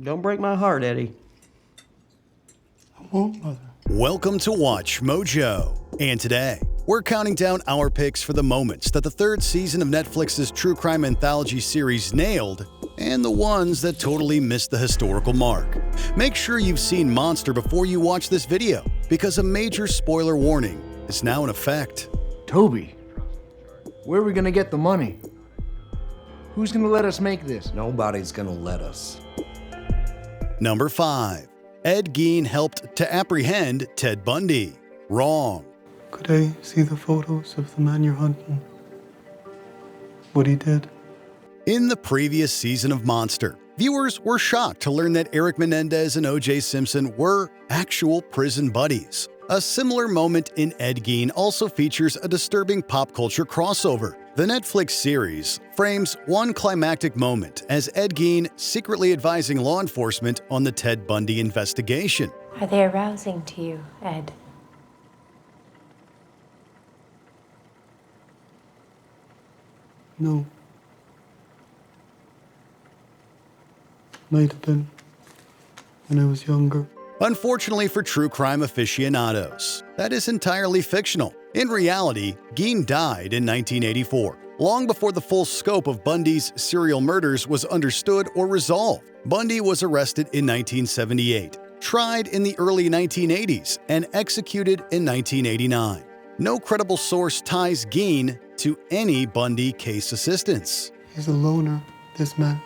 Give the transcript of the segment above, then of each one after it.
Don't break my heart, Eddie. I won't, Mother. Welcome to Watch Mojo. And today, we're counting down our picks for the moments that the third season of Netflix's true crime anthology series nailed, and the ones that totally missed the historical mark. Make sure you've seen Monster before you watch this video, because a major spoiler warning is now in effect. Toby, where are we gonna get the money? Who's gonna let us make this? Nobody's gonna let us. Number 5. Ed Gein helped to apprehend Ted Bundy. Wrong. Could I see the photos of the man you're hunting? What he did? In the previous season of Monster, viewers were shocked to learn that Eric Menendez and O.J. Simpson were actual prison buddies. A similar moment in Ed Gein also features a disturbing pop culture crossover. The Netflix series frames one climactic moment as Ed Gein secretly advising law enforcement on the Ted Bundy investigation. Are they arousing to you, Ed? No. Might have been when I was younger. Unfortunately for true crime aficionados, that is entirely fictional. In reality, Gein died in 1984, long before the full scope of Bundy's serial murders was understood or resolved. Bundy was arrested in 1978, tried in the early 1980s, and executed in 1989. No credible source ties Gein to any Bundy case assistance. He's a loner, this man.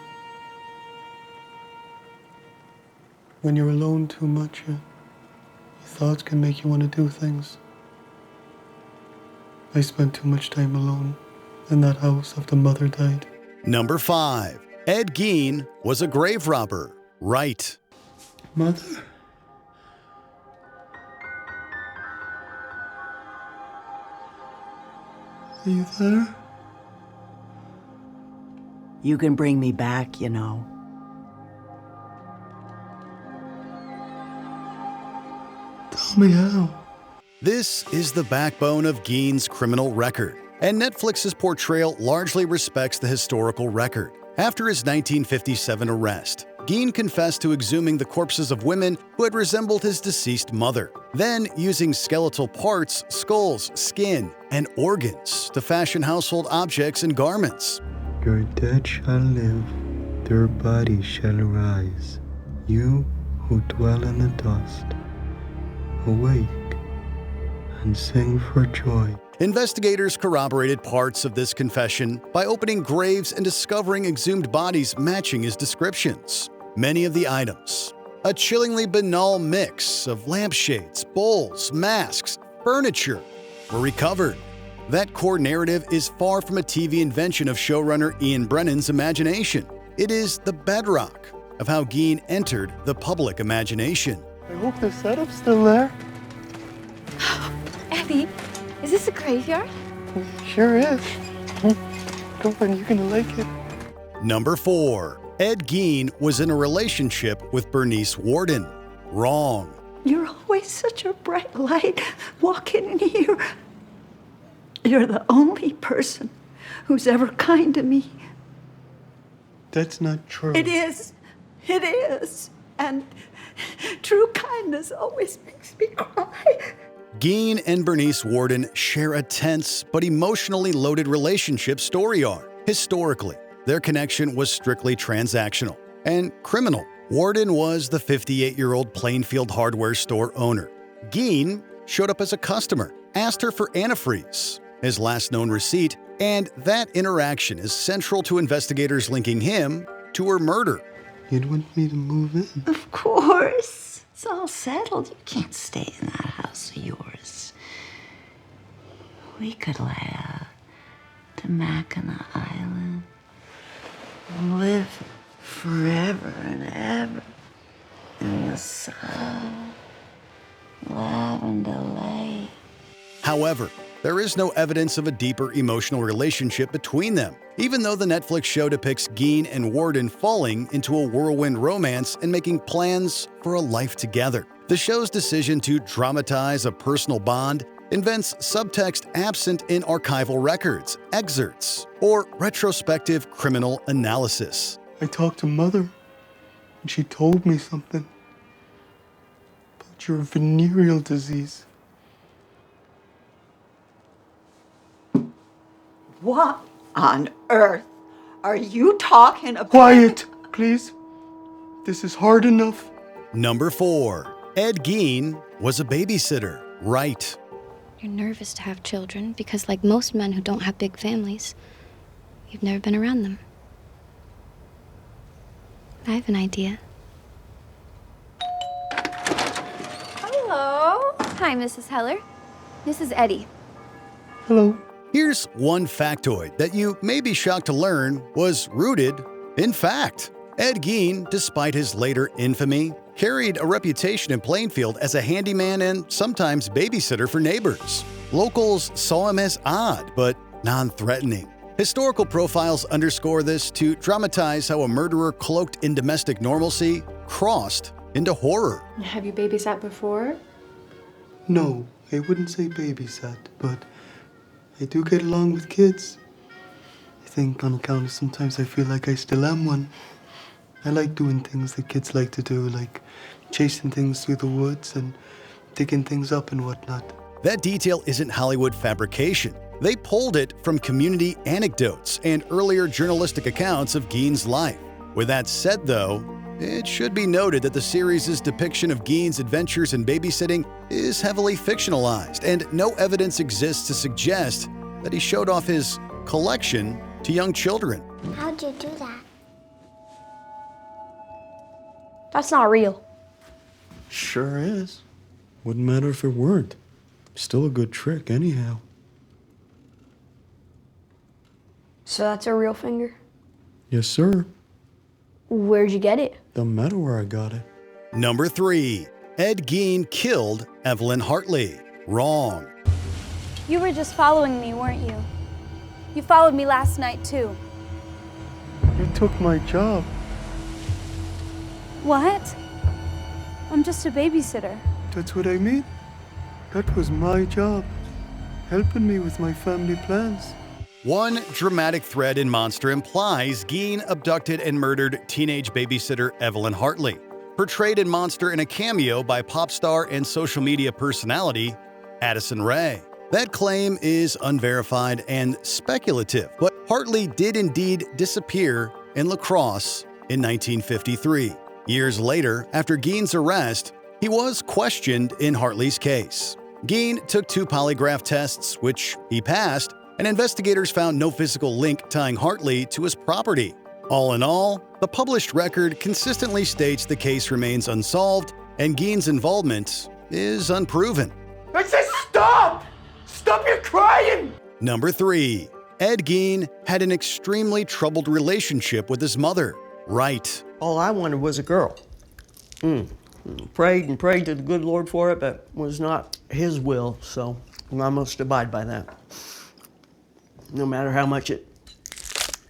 When you're alone too much, your thoughts can make you want to do things. I spent too much time alone in that house after Mother died. Number 5. Ed Gein was a grave robber. Right. Mother? Are you there? You can bring me back, you know. Tell me how. This is the backbone of Gein's criminal record, and Netflix's portrayal largely respects the historical record. After his 1957 arrest, Gein confessed to exhuming the corpses of women who had resembled his deceased mother, then using skeletal parts, skulls, skin, and organs to fashion household objects and garments. Your dead shall live, their bodies shall arise. You who dwell in the dust, awake and sing for joy. Investigators corroborated parts of this confession by opening graves and discovering exhumed bodies matching his descriptions. Many of the items, a chillingly banal mix of lampshades, bowls, masks, furniture, were recovered. That core narrative is far from a TV invention of showrunner Ian Brennan's imagination. It is the bedrock of how Gein entered the public imagination. I hope the setup's still there. Eddie, is this a graveyard? Sure is. Go on, you're gonna like it. Number 4. Ed Gein was in a relationship with Bernice Worden. Wrong. You're always such a bright light walking in here. You're the only person who's ever kind to me. That's not true. It is. It is. And true kindness always makes me cry. Gein and Bernice Worden share a tense but emotionally loaded relationship story arc. Historically, their connection was strictly transactional and criminal. Worden was the 58-year-old Plainfield hardware store owner. Gein showed up as a customer, asked her for antifreeze, his last known receipt, and that interaction is central to investigators linking him to her murder. You'd want me to move in? Of course. It's all settled. You can't stay in that house of yours. We could lay out to Mackinac Island and live forever and ever in the sun, Lavender Lake. However, there is no evidence of a deeper emotional relationship between them, even though the Netflix show depicts Gein and Worden falling into a whirlwind romance and making plans for a life together. The show's decision to dramatize a personal bond invents subtext absent in archival records, excerpts, or retrospective criminal analysis. I talked to Mother. and she told me something about your venereal disease. What on earth are you talking about? Quiet, please. This is hard enough. Number 4. Ed Gein was a babysitter, right? You're nervous to have children because, like most men who don't have big families, you've never been around them. I have an idea. Hello. Hi, Mrs. Heller. This is Eddie. Hello. Here's one factoid that you may be shocked to learn was rooted in fact. Ed Gein, despite his later infamy, carried a reputation in Plainfield as a handyman and sometimes babysitter for neighbors. Locals saw him as odd, but non-threatening. Historical profiles underscore this to dramatize how a murderer cloaked in domestic normalcy crossed into horror. Have you babysat before? No, I wouldn't say babysat, but I do get along with kids. I think on account of sometimes I feel like I still am one. I like doing things that kids like to do, like chasing things through the woods and digging things up and whatnot. That detail isn't Hollywood fabrication. They pulled it from community anecdotes and earlier journalistic accounts of Gein's life. With that said, though, it should be noted that the series' depiction of Gein's adventures in babysitting is heavily fictionalized, and no evidence exists to suggest that he showed off his collection to young children. How'd you do that? That's not real. Sure is. Wouldn't matter if it weren't. Still a good trick anyhow. So that's a real finger? Yes, sir. Where'd you get it? Doesn't matter where I got it. Number 3. Ed Gein killed Evelyn Hartley. Wrong. You were just following me, weren't you? You followed me last night, too. You took my job. What? I'm just a babysitter. That's what I mean. That was my job. Helping me with my family plans. One dramatic thread in Monster implies Gein abducted and murdered teenage babysitter Evelyn Hartley, portrayed in Monster in a cameo by pop star and social media personality Addison Rae. That claim is unverified and speculative, but Hartley did indeed disappear in La Crosse in 1953. Years later, after Gein's arrest, he was questioned in Hartley's case. Gein took 2 polygraph tests, which he passed, and investigators found no physical link tying Hartley to his property. All in all, the published record consistently states the case remains unsolved and Gein's involvement is unproven. I said stop! Stop your crying! Number 3. Ed Gein had an extremely troubled relationship with his mother. Right. All I wanted was a girl. Prayed and prayed to the good Lord for it, but it was not his will, so I must abide by that. No matter how much it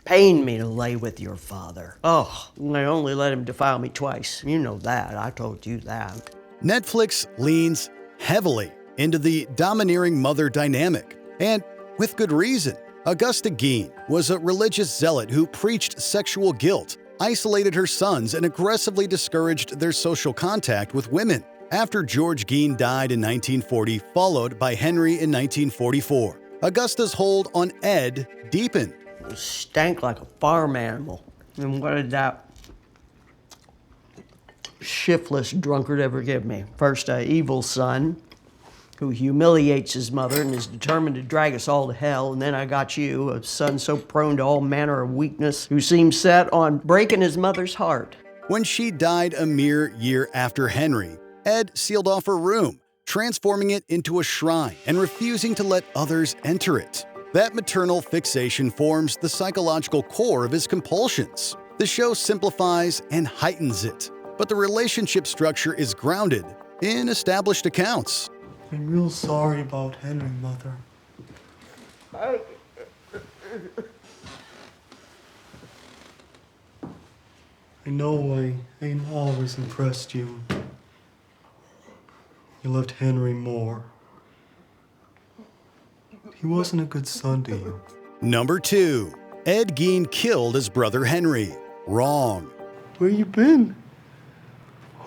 pained me to lay with your father. Oh, I only let him defile me twice. You know that. I told you that. Netflix leans heavily into the domineering mother dynamic, and with good reason. Augusta Gein was a religious zealot who preached sexual guilt, isolated her sons, and aggressively discouraged their social contact with women. After George Gein died in 1940, followed by Henry in 1944, Augusta's hold on Ed deepened. It stank like a farm animal. And what did that shiftless drunkard ever give me? First, an evil son who humiliates his mother and is determined to drag us all to hell. And then I got you, a son so prone to all manner of weakness, who seems set on breaking his mother's heart. When she died a mere year after Henry, Ed sealed off her room, transforming it into a shrine and refusing to let others enter it. That maternal fixation forms the psychological core of his compulsions. The show simplifies and heightens it, but the relationship structure is grounded in established accounts. I'm real sorry about Henry, Mother. I know I ain't always impressed you. You loved Henry more. He wasn't a good son to you. Number 2. Ed Gein killed his brother Henry. Wrong. Where you been?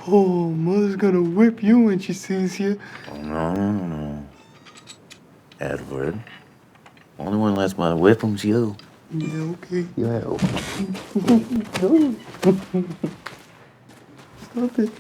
Oh, Mother's gonna whip you when she sees you. Oh, no. Edward. Only one lets my whip him's you. Yeah, okay. Yeah. Stop it.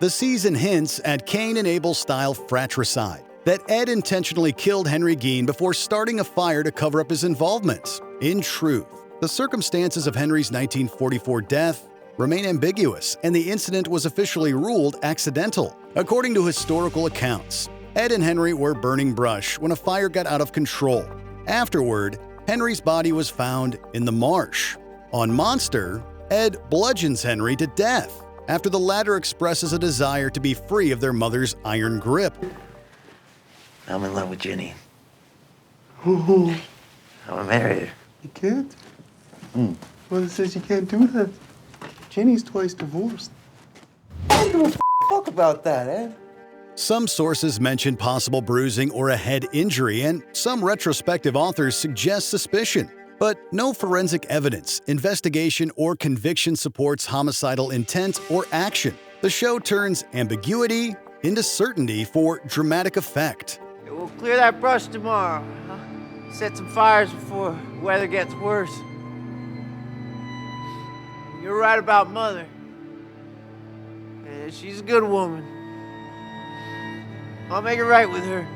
The season hints at Cain and Abel-style fratricide, that Ed intentionally killed Henry Gein before starting a fire to cover up his involvement. In truth, the circumstances of Henry's 1944 death remain ambiguous, and the incident was officially ruled accidental. According to historical accounts, Ed and Henry were burning brush when a fire got out of control. Afterward, Henry's body was found in the marsh. On Monster, Ed bludgeons Henry to death after the latter expresses a desire to be free of their mother's iron grip. I'm in love with Jenny. Oh, I'm gonna marry her. you can't? Mother says you can't do that. Jenny's twice divorced. I don't give a fuck about that, Ed. Some sources mention possible bruising or a head injury, and some retrospective authors suggest suspicion. But no forensic evidence, investigation, or conviction supports homicidal intent or action. The show turns ambiguity into certainty for dramatic effect. We'll clear that brush tomorrow. Huh? Set some fires before the weather gets worse. You're right about Mother. Yeah, she's a good woman. I'll make it right with her.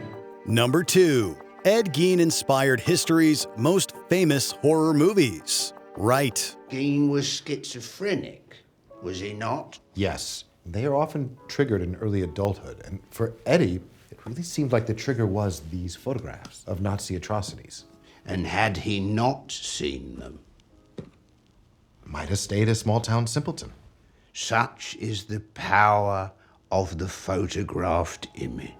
Number 2. Ed Gein inspired history's most famous horror movies. Right. Gein was schizophrenic, was he not? Yes, they are often triggered in early adulthood, and for Eddie, it really seemed like the trigger was these photographs of Nazi atrocities. And had he not seen them? Might have stayed a small-town simpleton. Such is the power of the photographed image.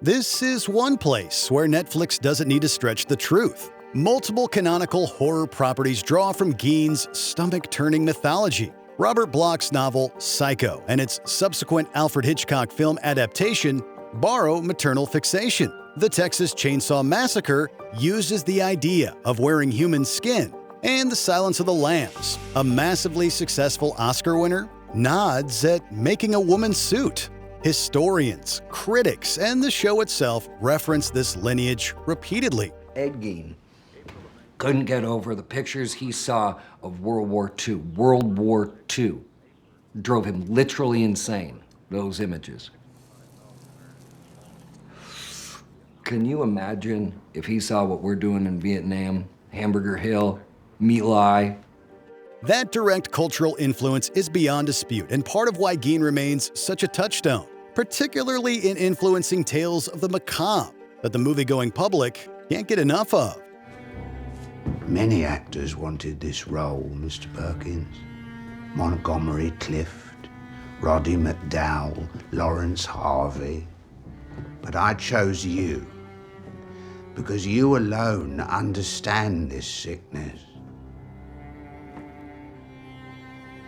This is one place where Netflix doesn't need to stretch the truth. Multiple canonical horror properties draw from Gein's stomach-turning mythology. Robert Bloch's novel Psycho and its subsequent Alfred Hitchcock film adaptation borrow maternal fixation. The Texas Chainsaw Massacre uses the idea of wearing human skin, and The Silence of the Lambs, a massively successful Oscar winner, nods at making a woman's suit. Historians, critics, and the show itself reference this lineage repeatedly. Ed Gein couldn't get over the pictures he saw of World War II. World War II drove him literally insane, those images. Can you imagine if he saw what we're doing in Vietnam, Hamburger Hill, My Lai? That direct cultural influence is beyond dispute and part of why Gein remains such a touchstone, particularly in influencing tales of the macabre that the movie-going public can't get enough of. Many actors wanted this role, Mr. Perkins. Montgomery Clift, Roddy McDowell, Lawrence Harvey. But I chose you because you alone understand this sickness.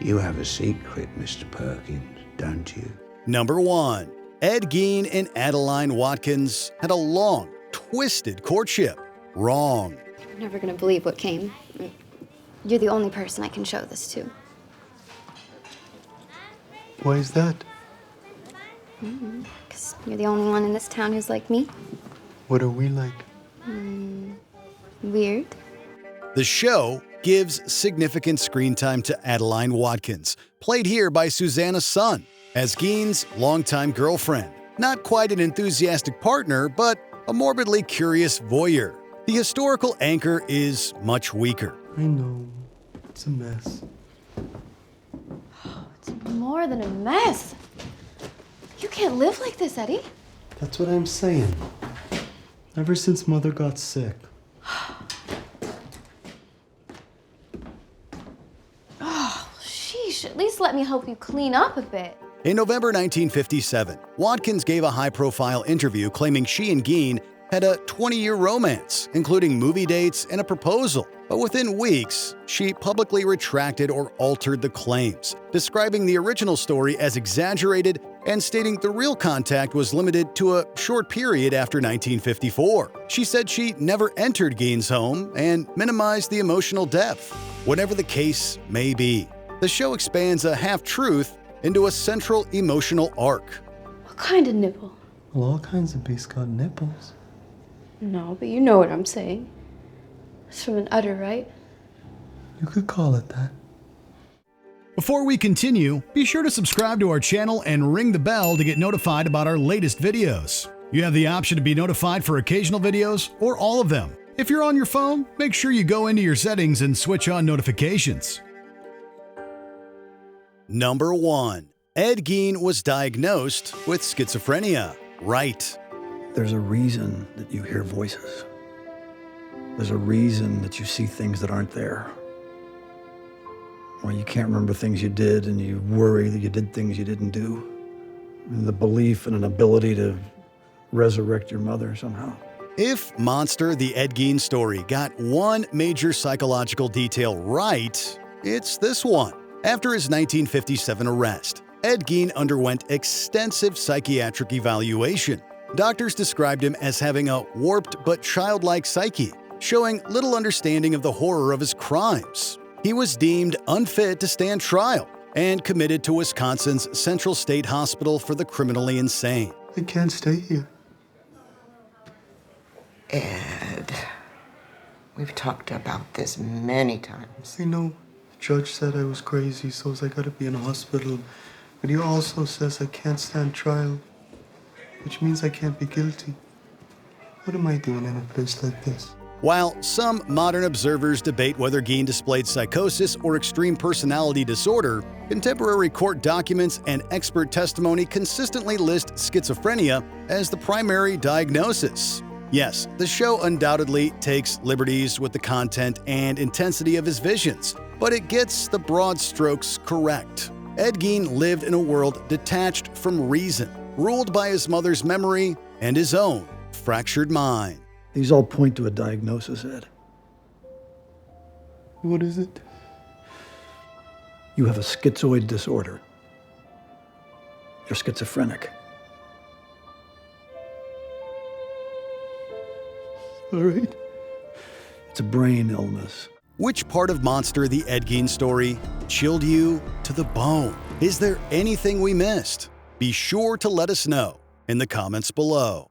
You have a secret, Mr. Perkins, don't you? Number 1. Ed Gein and Adeline Watkins had a long, twisted courtship. Wrong. You're never gonna believe what came. You're the only person I can show this to. Why is that? Because you're the only one in this town who's like me. What are we like? Weird. The show gives significant screen time to Adeline Watkins, played here by Susanna Sun, as Gein's longtime girlfriend. Not quite an enthusiastic partner, but a morbidly curious voyeur. The historical anchor is much weaker. I know. It's a mess. It's more than a mess. You can't live like this, Eddie. That's what I'm saying. Ever since Mother got sick. Oh, sheesh. At least let me help you clean up a bit. In November 1957, Watkins gave a high-profile interview claiming she and Gein had a 20-year romance, including movie dates and a proposal. But within weeks, she publicly retracted or altered the claims, describing the original story as exaggerated and stating the real contact was limited to a short period after 1954. She said she never entered Gein's home and minimized the emotional depth. Whatever the case may be, the show expands a half-truth into a central emotional arc. What kind of nipple? Well, all kinds of beasts got nipples. No, but you know what I'm saying. It's from an udder, right? You could call it that. Before we continue, be sure to subscribe to our channel and ring the bell to get notified about our latest videos. You have the option to be notified for occasional videos or all of them. If you're on your phone, make sure you go into your settings and switch on notifications. Number 1. Ed Gein was diagnosed with schizophrenia. Right. There's a reason that you hear voices. There's a reason that you see things that aren't there. Or you can't remember things you did and you worry that you did things you didn't do. And the belief in an ability to resurrect your mother somehow. If Monster, the Ed Gein story, got one major psychological detail right, it's this one. After his 1957 arrest, Ed Gein underwent extensive psychiatric evaluation. Doctors described him as having a warped but childlike psyche, showing little understanding of the horror of his crimes. He was deemed unfit to stand trial and committed to Wisconsin's Central State Hospital for the criminally insane. I can't stay here. Ed, we've talked about this many times. I know. The judge said I was crazy, so I gotta be in a hospital. But he also says I can't stand trial, which means I can't be guilty. What am I doing in a place like this? While some modern observers debate whether Gein displayed psychosis or extreme personality disorder, contemporary court documents and expert testimony consistently list schizophrenia as the primary diagnosis. Yes, the show undoubtedly takes liberties with the content and intensity of his visions, but it gets the broad strokes correct. Ed Gein lived in a world detached from reason, ruled by his mother's memory and his own fractured mind. These all point to a diagnosis, Ed. What is it? You have a schizoid disorder. You're schizophrenic. All right. It's a brain illness. Which part of Monster, the Ed Gein story, chilled you to the bone? Is there anything we missed? Be sure to let us know in the comments below.